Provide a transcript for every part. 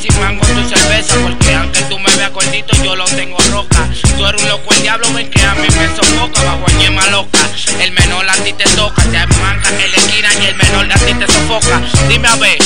sin mango tu cerveza, porque aunque tú me veas gordito, yo lo tengo roca. Tú eres un loco, el diablo, ven que a mí me sofoca. Bajo ñema loca, el menor a ti te toca. Te manga en la esquina y el menor a ti te sofoca. Dime a ver,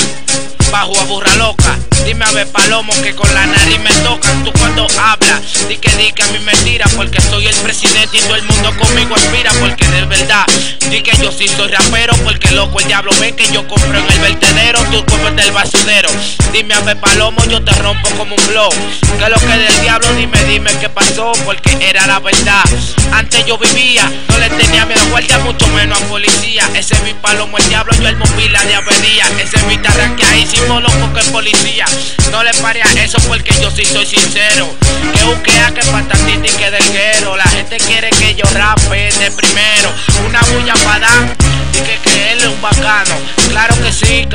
bajo a burra loca. Dime a ver, palomo, que con la nariz me tocan. Tú cuando hablas, di que a mí me tira, porque soy el presidente y todo el mundo conmigo aspira. Porque de verdad, di que yo sí soy rapero, porque loco el diablo ve que yo compro en el vertedero, tú comes del basurero. Dime a ver, palomo, yo te rompo como un blog. Que lo que del diablo, dime qué pasó, porque era la verdad. Antes yo vivía, no le tenía miedo a guardia, mucho menos a policía. Ese mi palomo el diablo, yo el pila de avería. Ese mi tarranqueadísimo loco que es policía. No le pare a eso porque yo sí soy sincero. Que buquea, que patatín y que delguero. La gente quiere que yo rape de primero. Una bulla para dar, dije que él es un bacano. Claro que sí,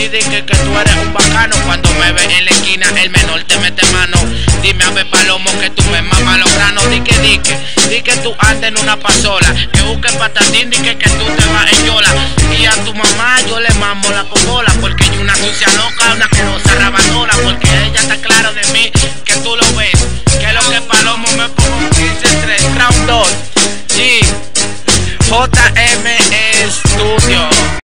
dije que tú eres un bacano. Cuando me ves en la esquina, el menor te mete mano. Dime a ver, palomo, que tú me mamas los granos. Di que tú andas en una pasola. Que busque patatín, dije que tú te vas en yola. Y a tu mamá yo le mamo la cocola, porque hay una sucia loca, una querosa rabandola, porque ella